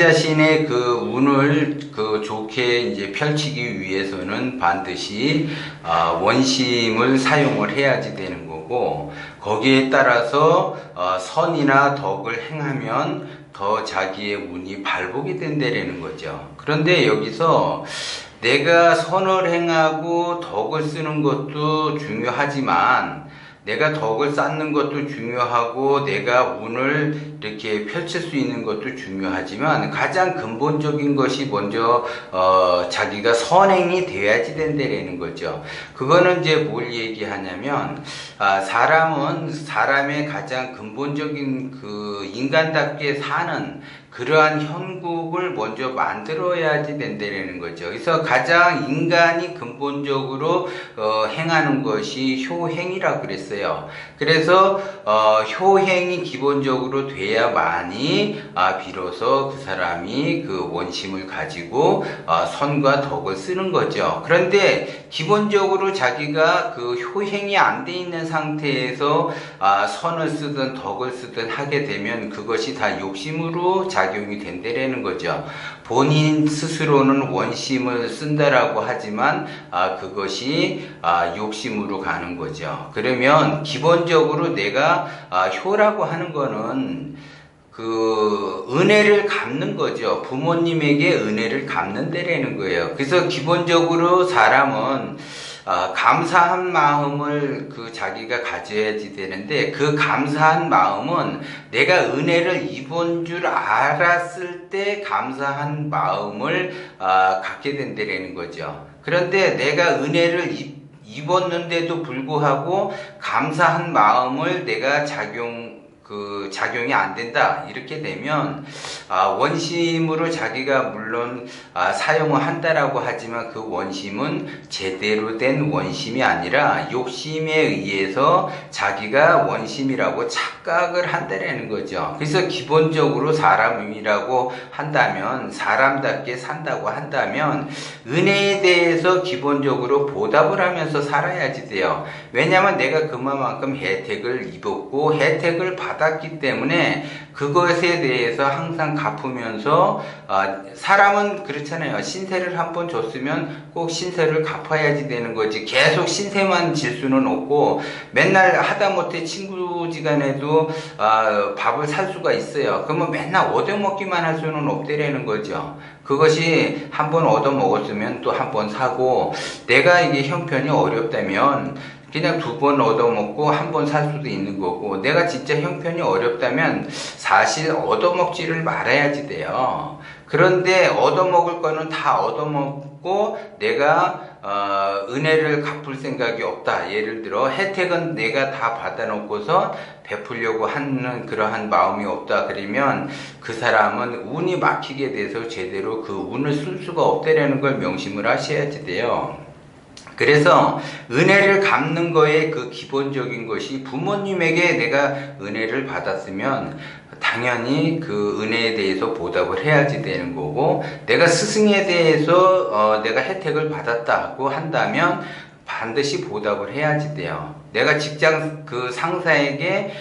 자신의 그 운을 좋게 이제 펼치기 위해서는 반드시 원심을 사용을 해야지 되는 거고, 거기에 따라서 선이나 덕을 행하면 더 자기의 운이 발복이 된다라는 거죠. 그런데 여기서 내가 선을 행하고 덕을 쓰는 것도 중요하지만, 내가 덕을 쌓는 것도 중요하고 내가 운을 이렇게 펼칠 수 있는 것도 중요하지만, 가장 근본적인 것이 먼저 자기가 선행이 돼야지 된다라는 거죠. 그거는 이제 뭘 얘기하냐면, 사람은 사람의 가장 근본적인 그 인간답게 사는 그러한 형국을 먼저 만들어야지 된다는 거죠. 그래서 가장 인간이 근본적으로 행하는 것이 효행이라고 그랬어요. 그래서 효행이 기본적으로 돼야만이 비로소 그 사람이 그 원심을 가지고 선과 덕을 쓰는 거죠. 그런데 기본적으로 자기가 그 효행이 안 돼 있는 상태에서 선을 쓰든 덕을 쓰든 하게 되면 그것이 다 욕심으로 작용이 된다라는 거죠. 본인 스스로는 원심을 쓴다라고 하지만 그것이 욕심으로 가는 거죠. 그러면 기본적으로 내가 효라고 하는 거는 그 은혜를 갚는 거죠. 부모님에게 은혜를 갚는다라는 거예요. 그래서 기본적으로 사람은 감사한 마음을 자기가 가져야지 되는데, 그 감사한 마음은 내가 은혜를 입은 줄 알았을 때 감사한 마음을 갖게 된다라는 거죠. 그런데 내가 은혜를 입었는데도 불구하고 감사한 마음을 내가 작용이 안 된다, 이렇게 되면 원심으로 자기가 물론 사용을 한다라고 하지만 그 원심은 제대로 된 원심이 아니라 욕심에 의해서 자기가 원심이라고 착각을 한다라는 거죠. 그래서 기본적으로 사람이라고 한다면, 사람답게 산다고 한다면 은혜에 대해서 기본적으로 보답을 하면서 살아야지 돼요. 왜냐하면 내가 그만큼 혜택을 입었고 혜택을 받았기 때문에 그것에 대해서 항상 갚으면서, 사람은 그렇잖아요. 신세를 한번 줬으면 꼭 신세를 갚아야지 되는 거지, 계속 신세만 질 수는 없고, 맨날 하다못해 친구지간에도 밥을 살 수가 있어요. 그러면 맨날 얻어먹기만 할 수는 없다라는 거죠. 그것이 한번 얻어먹었으면 또 한 번 사고, 내가 이게 형편이 어렵다면 그냥 2번 얻어먹고 1번 살 수도 있는 거고, 내가 진짜 형편이 어렵다면 사실 얻어먹지를 말아야지 돼요. 그런데 얻어먹을 거는 다 얻어먹고 내가 은혜를 갚을 생각이 없다. 예를 들어 혜택은 내가 다 받아놓고서 베풀려고 하는 그러한 마음이 없다. 그러면 그 사람은 운이 막히게 돼서 제대로 그 운을 쓸 수가 없다라는 걸 명심을 하셔야지 돼요. 그래서 은혜를 갚는 거에 그 기본적인 것이, 부모님에게 내가 은혜를 받았으면 당연히 그 은혜에 대해서 보답을 해야지 되는 거고, 내가 스승에 대해서 내가 혜택을 받았다고 한다면 반드시 보답을 해야지 돼요. 내가 직장 그 상사에게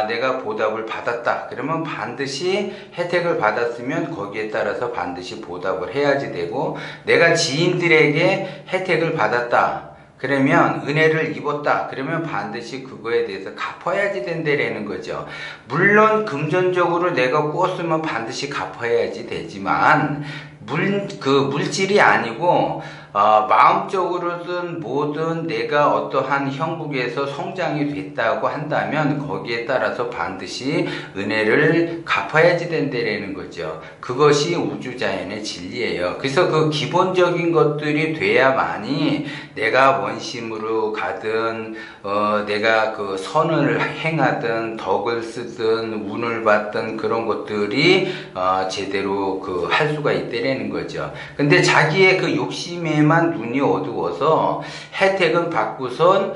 내가 보답을 받았다 그러면 반드시 혜택을 받았으면 거기에 따라서 반드시 보답을 해야지 되고, 내가 지인들에게 혜택을 받았다 그러면, 은혜를 입었다 그러면 반드시 그거에 대해서 갚아야지 된다라는 거죠. 물론 금전적으로 내가 꿨으면 반드시 갚아야지 되지만, 물질이 아니고 마음적으로든 뭐든 내가 어떠한 형국에서 성장이 됐다고 한다면 거기에 따라서 반드시 은혜를 갚아야지 된다라는 거죠. 그것이 우주자연의 진리예요. 그래서 그 기본적인 것들이 돼야만이 내가 원심으로 가든 내가 그 선을 행하든 덕을 쓰든 운을 받든 그런 것들이 제대로 할 수가 있다라는 거죠. 근데 자기의 그 욕심에만 눈이 어두워서 혜택은 받고선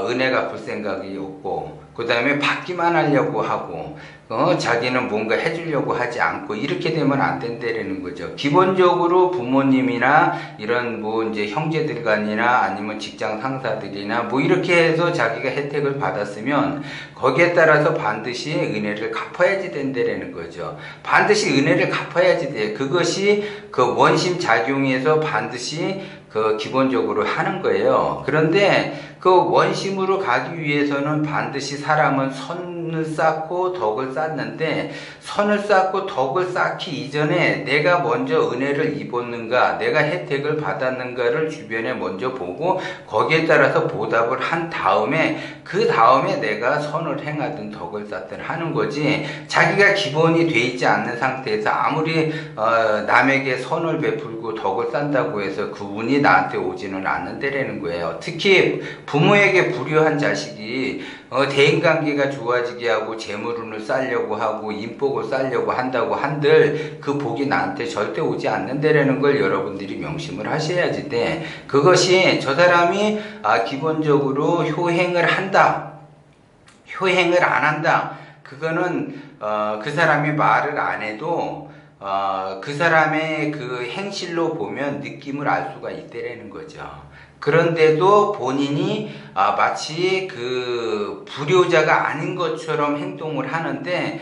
은혜 갚을 생각이 없고, 그 다음에 받기만 하려고 하고, 자기는 뭔가 해주려고 하지 않고, 이렇게 되면 안 된다라는 거죠. 기본적으로 부모님이나 이런 뭐 이제 형제들 간이나 아니면 직장 상사들이나 뭐 이렇게 해서 자기가 혜택을 받았으면 거기에 따라서 반드시 은혜를 갚아야지 된다라는 거죠. 반드시 은혜를 갚아야지 돼. 그것이 그 원심 작용에서 반드시 그 기본적으로 하는 거예요. 그런데 그 원심으로 가기 위해서는 반드시 사람은 선을 쌓고 덕을 쌓는데, 선을 쌓고 덕을 쌓기 이전에 내가 먼저 은혜를 입었는가, 내가 혜택을 받았는가를 주변에 먼저 보고 거기에 따라서 보답을 한 다음에, 그 다음에 내가 선을 행하든 덕을 쌓든 하는 거지, 자기가 기본이 돼 있지 않는 상태에서 아무리 남에게 선을 베풀고 덕을 쌓는다고 해서 그 운이 나한테 오지는 않는다라는 거예요. 특히 부모에게 불효한 자식이 대인관계가 좋아지게 하고 재물운을 쌓려고 하고 인복을 쌓려고 한다고 한들 그 복이 나한테 절대 오지 않는다라는 걸 여러분들이 명심을 하셔야지 돼. 그것이 저 사람이 기본적으로 효행을 한다, 효행을 안 한다, 그거는 그 사람이 말을 안 해도 그 사람의 그 행실로 보면 느낌을 알 수가 있다라는 거죠. 그런데도 본인이 마치 그 불효자가 아닌 것처럼 행동을 하는데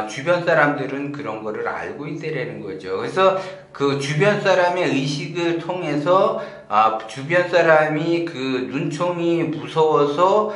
주변 사람들은 그런 거를 알고 있다라는 거죠. 그래서 그 주변 사람의 의식을 통해서 주변 사람이 그 눈총이 무서워서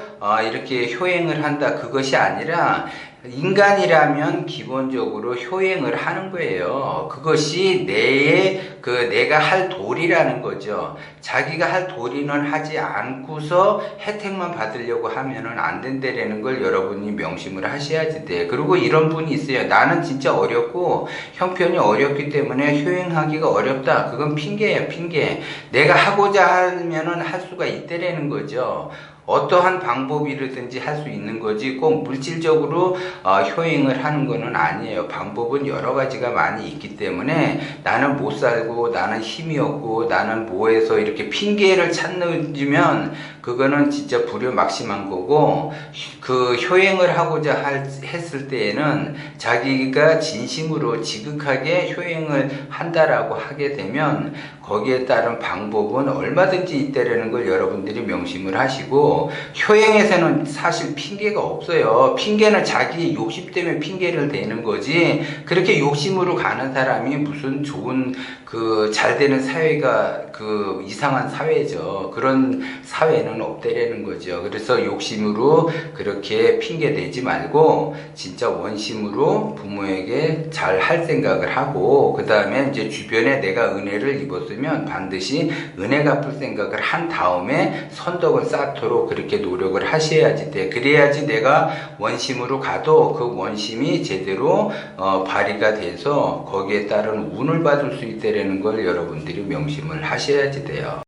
이렇게 효행을 한다, 그것이 아니라 인간이라면 기본적으로 효행을 하는 거예요. 그것이 내가 할 도리라는 거죠. 자기가 할 도리는 하지 않고서 혜택만 받으려고 하면은 안 된다라는 걸 여러분이 명심을 하셔야지 돼. 그리고 이런 분이 있어요. 나는 진짜 어렵고 형편이 어렵기 때문에 효행하기가 어렵다. 그건 핑계예요, 핑계. 내가 하고자 하면은 할 수가 있다라는 거죠. 어떠한 방법이든지 할 수 있는 거지 꼭 물질적으로 효행을 하는 거는 아니에요. 방법은 여러 가지가 많이 있기 때문에 나는 못 살고 나는 힘이 없고 나는 뭐해서 이렇게 핑계를 찾는 그거는 진짜 불효막심한 거고, 그 효행을 하고자 했을 때에는 자기가 진심으로 지극하게 효행을 한다라고 하게 되면 거기에 따른 방법은 얼마든지 있다라는 걸 여러분들이 명심을 하시고, 효행에서는 사실 핑계가 없어요. 핑계는 자기 욕심 때문에 핑계를 대는 거지, 그렇게 욕심으로 가는 사람이 무슨 좋은 잘 되는 사회가 이상한 사회죠. 그런 사회는 없다라는 거죠. 그래서 욕심으로 그렇게 핑계 대지 말고 진짜 원심으로 부모에게 잘 할 생각을 하고, 그 다음에 이제 주변에 내가 은혜를 입었으면 반드시 은혜 갚을 생각을 한 다음에 선덕을 쌓도록 그렇게 노력을 하셔야지 돼. 그래야지 내가 원심으로 가도 그 원심이 제대로 발휘가 돼서 거기에 따른 운을 받을 수 있다라는 걸 여러분들이 명심을 하셔야지 돼요.